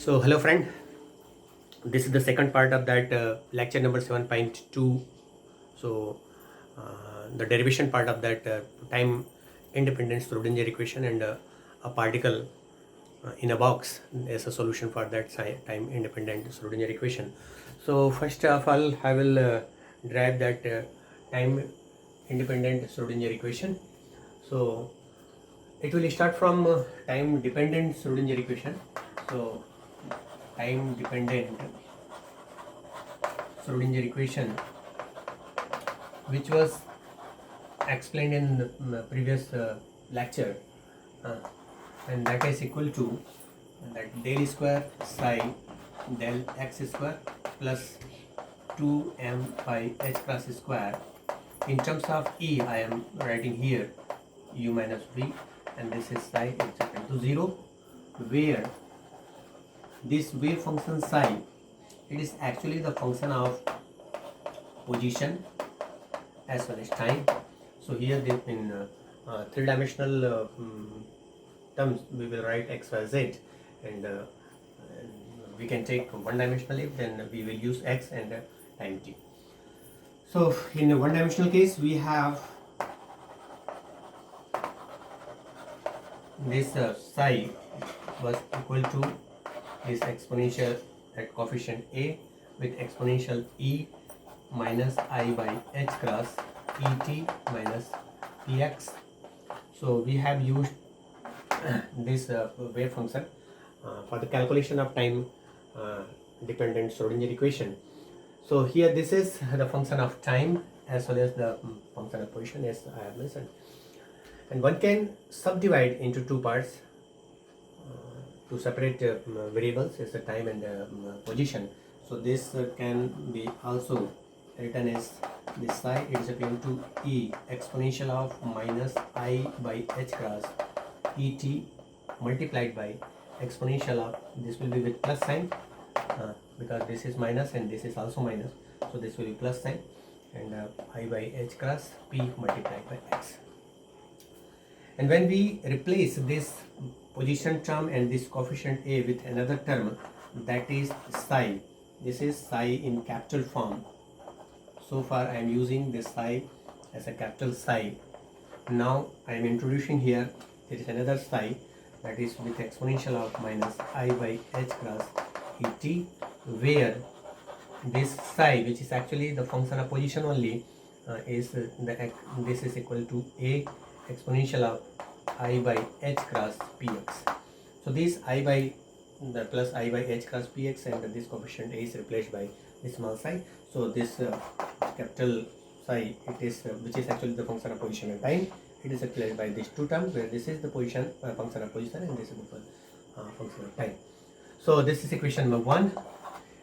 So hello friend, this is the second part of that lecture number 7.2. So the derivation part of that time independent Schrodinger equation and a particle in a box as a solution for that time independent Schrodinger equation. So first of all I will derive that time independent Schrodinger equation. So it will start from time dependent Schrodinger equation. So time dependent Schrodinger equation, which was explained in the previous lecture, uh, and that is equal to that del square psi del x square plus 2m pi h cross square. In terms of E, I am writing here u minus v, and this is psi is equal to 0, where this wave function psi, it is actually the function of position as well as time. So here in three-dimensional terms we will write x, y, z, and we can take one-dimensional if then we will use x and time t. So in a one-dimensional case we have this psi was equal to this exponential at coefficient a with exponential e minus I by h cross et minus px. So we have used this wave function for the calculation of time dependent Schrodinger equation. So here this is the function of time as well as the function of position, as I have mentioned, and one can subdivide into two parts to separate variables as the time and position. So this can be also written as this psi is equal to e exponential of minus I by h cross et multiplied by exponential of, this will be with plus sign because this is minus and this is also minus, so this will be plus sign, and I by h cross p multiplied by x. And when we replace this position term and this coefficient a with another term, that is psi, this is psi in capital form. So far I am using this psi as a capital psi. Now I am introducing here, there is another psi that is with exponential of minus I by h cross et, where this psi, which is actually the function of position only, this is equal to a exponential of I by h cross px. So this I by the plus I by h cross px and this coefficient a is replaced by this small psi. So this capital psi, it is which is actually the function of position and time, it is replaced by these two terms, where this is the position function of position and this is the function of time. So this is equation number 1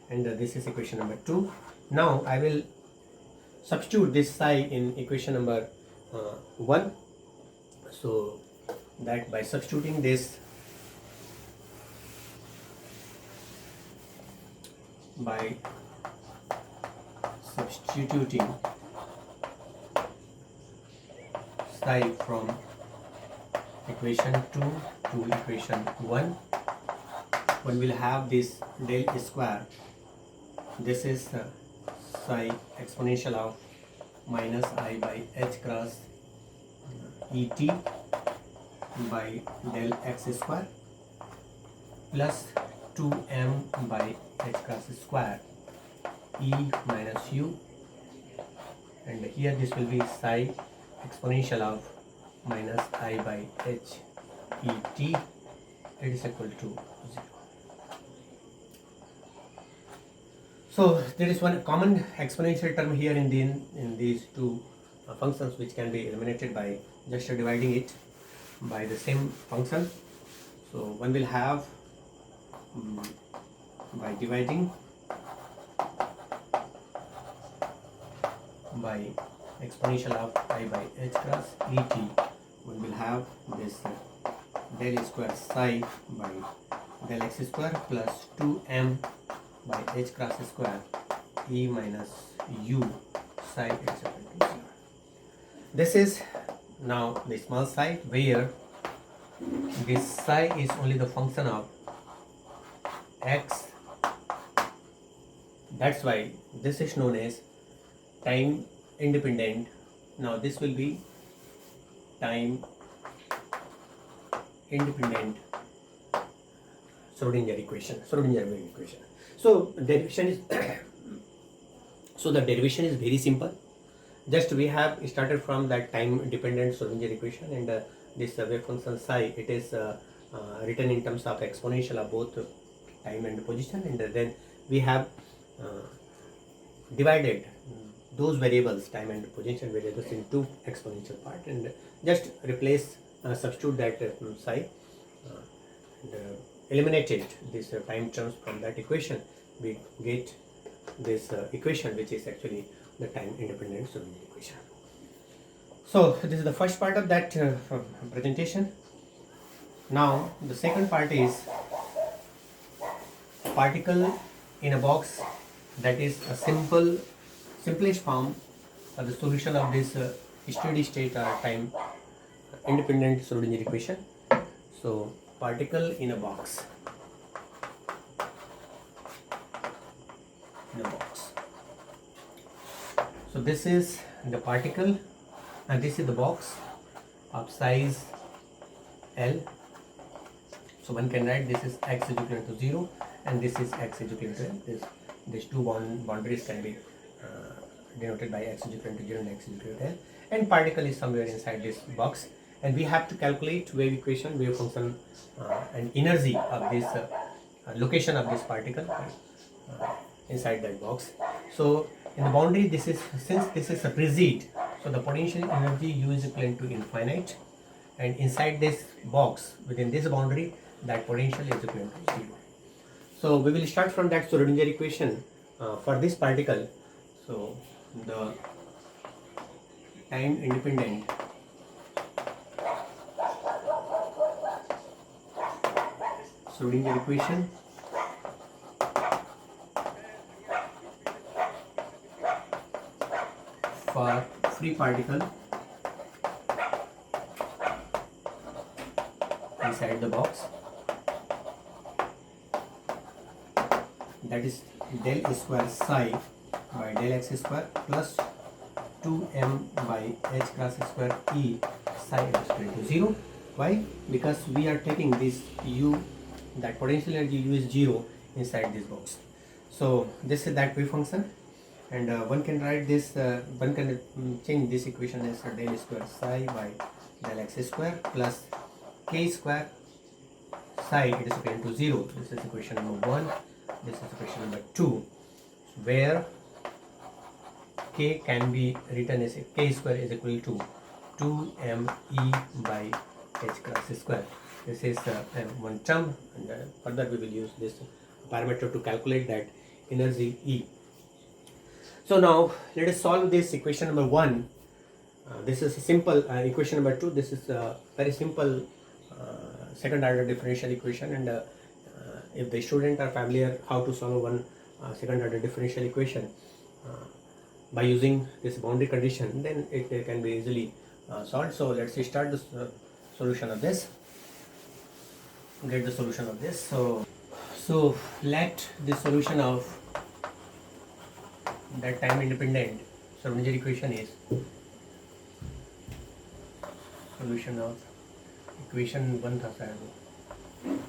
and this is equation number 2. Now I will substitute this psi in equation number 1. So that by substituting this, psi from equation 2 to equation 1, one will have this del square, this is psi exponential of minus I by h cross et by del x square plus 2m by h cross square e minus u, and here this will be psi exponential of minus I by h et, it is equal to 0. So there is one common exponential term here in these two functions, which can be eliminated by just dividing it by the same function. So one will have by dividing by exponential of I by h cross et, one will have this del square psi by del x square plus 2m by h cross square e minus u psi is equal to 0. This is now the small psi, where this psi is only the function of x. That's why this is known as time independent. Now this will be time independent Schrodinger equation. So derivation is so the derivation is very simple. Just we have started from that time dependent Schrodinger equation, and this wave function psi, it is written in terms of exponential of both time and position, and then we have divided those variables, time and position variables, into exponential part, and just replace substitute that psi and eliminated this time terms from that equation. We get this equation, which is actually the time independent Schrodinger equation. So this is the first part of that presentation. Now the second part is particle in a box. That is a simplest form of the solution of this steady state or time independent Schrodinger equation. So particle in a box. So this is the particle and this is the box of size L. So one can write this is x is equal to 0 and this is x is equal to L. These two boundaries can be denoted by x is equal to 0 and x is equal to L. And particle is somewhere inside this box, and we have to calculate wave equation, wave function, and energy of this location of this particle inside that box. So in the boundary, this is, since this is a rigid, so the potential energy U is equal to infinite, and inside this box, within this boundary, that potential is equal to 0. So we will start from that Schrodinger equation for this particle. So the time independent Schrodinger equation for free particle inside the box, that is del square psi by del x square plus 2m by h cross square e psi is equal to 0. Why? Because we are taking this u, that potential energy u is 0 inside this box. So this is that wave function, and one can write this, one can change this equation as del square psi by del x square plus k square psi, it is equal to 0. This is equation number 1. This is equation number 2, where k can be written as k square is equal to 2me by h cross square. This is one term, and further we will use this parameter to calculate that energy E. So now let us solve this equation number 1. This is a simple equation number 2. This is a very simple second order differential equation, and if the student are familiar how to solve one second order differential equation by using this boundary condition, then it can be easily solved. So let's start the solution of this. Get the solution of this. So let the solution of that time independent Schrodinger equation is solution of equation 1 था शायद,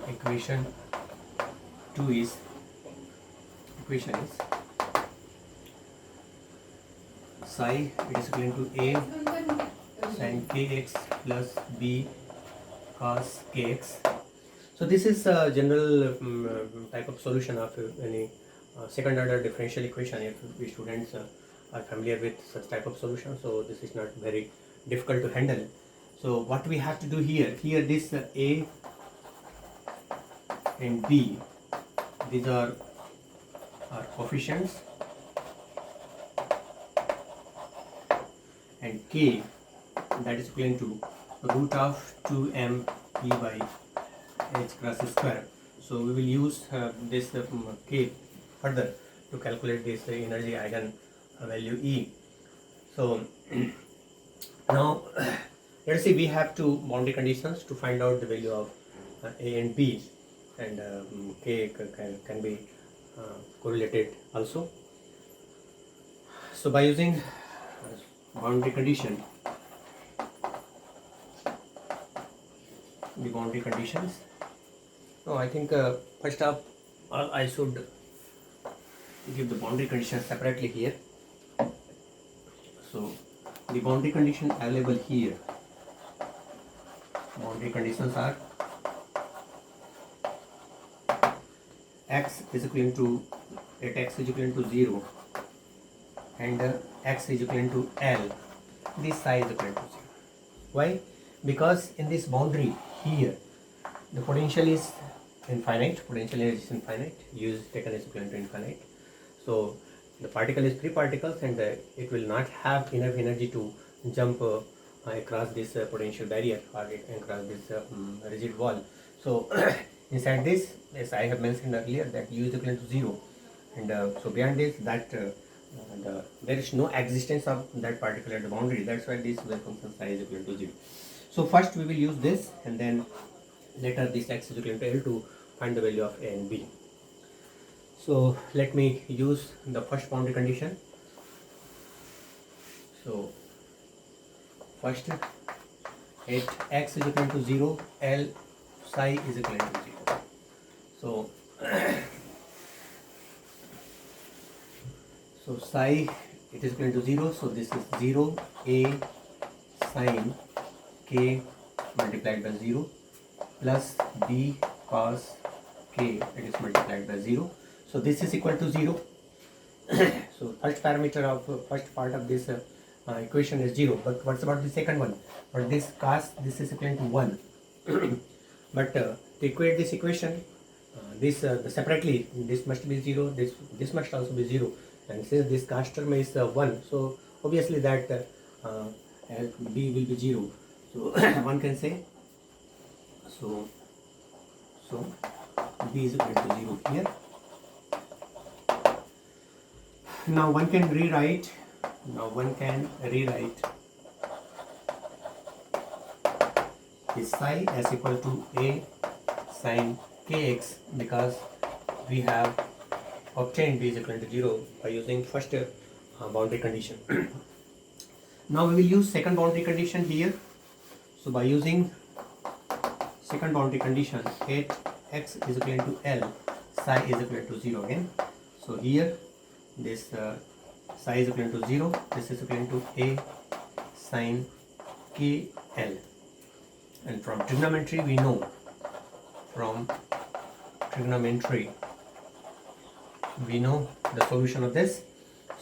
equation 2 is psi, it is equal to a sin kx plus b cos kx. So this is a general type of solution of any second order differential equation if we students are familiar with such type of solution. So this is not very difficult to handle. So what we have to do here this a and b, these are our coefficients, and k, that is equal to root of 2m e by h cross square. So we will use this k further to calculate this energy eigen value E. So now let us see, we have two boundary conditions to find out the value of A and B, and k can be correlated also. So by using boundary condition, the boundary conditions. No, I think first up I should give the boundary conditions separately here. So the boundary condition available here, boundary conditions are x is equivalent to at x is equivalent to 0 and x is equivalent to L, this psi is equivalent to 0. Why? Because in this boundary here the potential is infinite, potential energy is infinite, U is taken as equivalent to infinite. So the particle is free particles and it will not have enough energy to jump across this potential barrier or across this rigid wall. So inside this, as I have mentioned earlier, that U is equivalent to 0, and so beyond this, that there is no existence of that particle at the boundary. That's why this wave function psi is equivalent to 0. So first we will use this, and then later this x is equivalent to L to find the value of A and B. So let me use the first boundary condition. So first, at x is equal to 0, L psi is equal to 0. So so psi it is equal to 0. So this is 0 A sine k multiplied by 0 plus B cos k, it is multiplied by 0. So this is equal to 0. So first parameter of first part of this equation is 0. But what's about the second one? But this cos, this is equal to 1. But to equate this equation, this separately, this must be 0. This must also be 0. And since this cos term is 1, so obviously that B will be 0. So one can say so B is equal to 0 here. Now one can rewrite this psi as equal to A sine kx, because we have obtained B is equal to 0 by using first boundary condition. Now we will use second boundary condition here. So by using second boundary condition, at x is equal to L, psi is equal to 0 again. So here this psi is equal to 0, this is equal to A sine KL. And from trigonometry we know, the solution of this.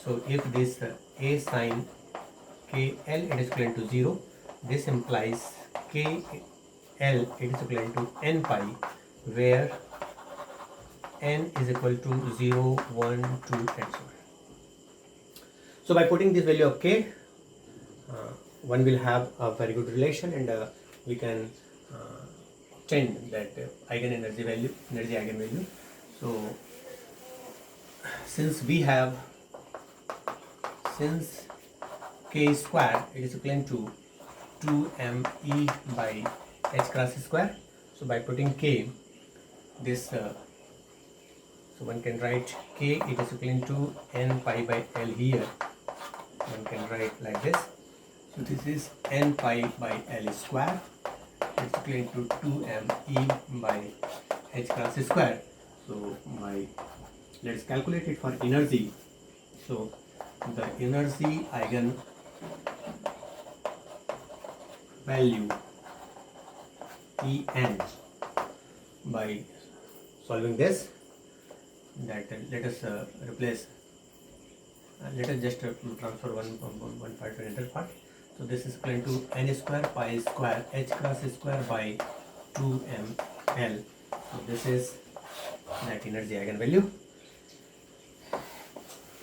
So if this A sine KL it is equal to 0, this implies KL it is equal to n pi, where n is equal to 0, 1, 2 and so on. So by putting this value of k, one will have a very good relation, and we can obtain that eigenenergy value, energy eigenvalue. So since k square it is equal to 2me by h cross square. So by putting k, this so one can write k it is equal to n pi by L here. One can write like this. So this is n pi by L square. It's equal to 2me by h cross square. So let's calculate it for energy. So the energy eigen value En, by solving this, that let us replace, let us just transfer one part to another part. So this is equal to n square pi square h cross square by 2ml. So this is that energy eigenvalue.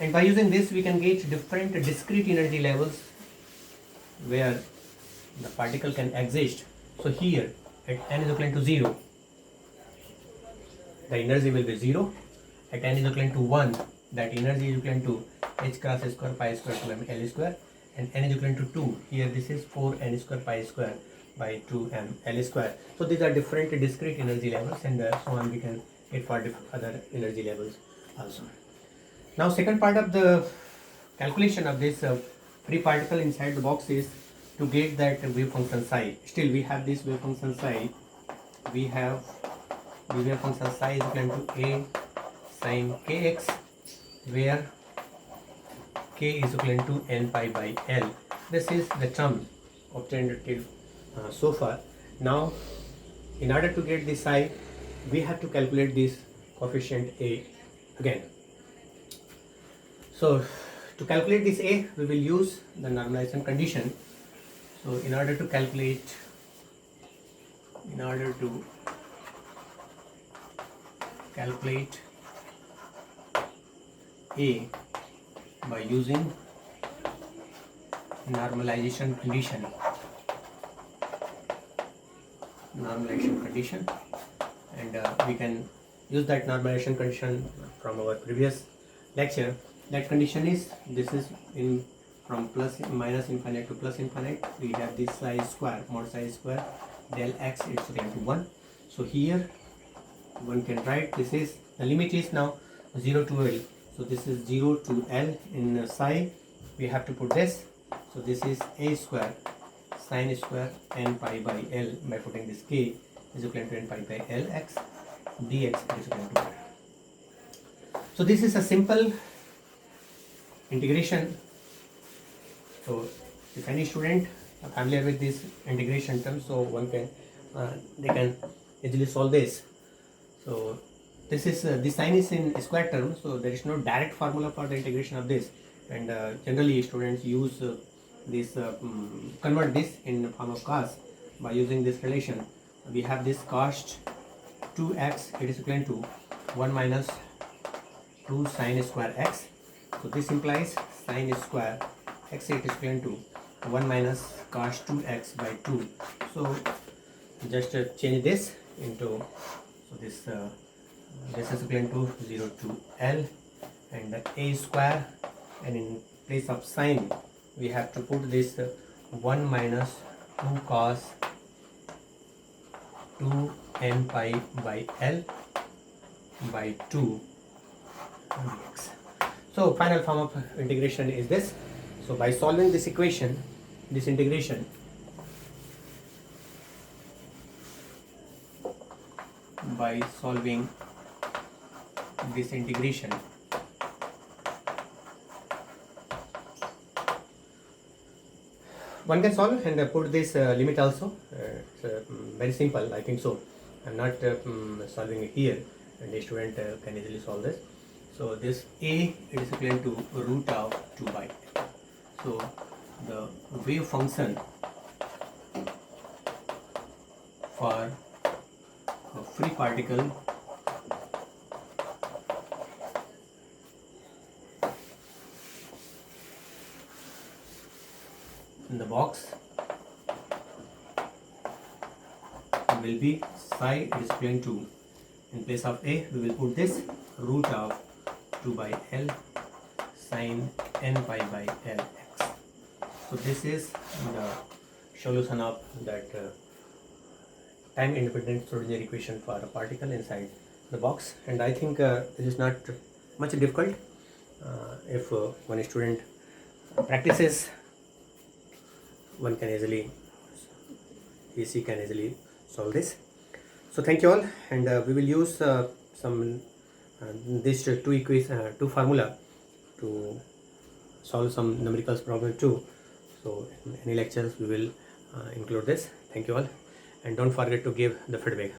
And by using this we can get different discrete energy levels where the particle can exist. So here at n is equal to 0, the energy will be 0. At n is equal to 1, that energy is equal to h cross square pi square to L square. And n is equal to 2, here this is 4n square pi square by 2m L square. So these are different discrete energy levels, and so on we can get for other energy levels also. Now second part of the calculation of this free particle inside the box is to get that wave function psi. Still we have this wave function psi. We have the wave function psi is equal to a sin kx, where k is equal to n pi by L. This is the term obtained till so far. Now in order to get this psi, we have to calculate this coefficient a again. So to calculate this a, we will use the normalization condition. So in order to calculate a by using normalization condition, and we can use that normalization condition from our previous lecture. That condition is, this is in from minus infinite to plus infinite. We have this psi square, mod psi square del x is equal to 1. So here one can write, this is the limit is now 0 to L. So this is 0 to L in psi. We have to put this. So this is a square sin square n pi by L, by putting this k is equal to n pi by L x dx is equal to 1. So this is a simple integration. So if any student are familiar with this integration term, so one can they can easily solve this. So this is this sign is in square term, so there is no direct formula for the integration of this, and generally students use this convert this in the form of cos by using this relation. We have this cos 2x, it is equal to 1 minus 2 sin square x. So this implies sin square x, it is equal to 1 minus cos 2x by 2. So just change this into, so this is equal to 0 to L, and a square, and in place of sin we have to put this 1 minus 2 cos 2 n pi by L by 2 dx. So final form of integration is this. So by solving this equation, this integration, one can solve and put this limit also. It's very simple, I think so. I'm not solving it here, and the student can easily solve this. So this a, it is equal to root of 2 by. So the wave function for a free particle in the box will be psi, it is equal to, in place of a we will put this root of 2 by L sin n pi by L x. So this is the solution of that time independent Schrodinger equation for a particle inside the box, and I think this is not much difficult. If one student practices, one can easily, he can easily solve this. So thank you all, and we will use some these two formula to solve some numerical problem too. So in any lectures we will include this. Thank you all, and don't forget to give the feedback.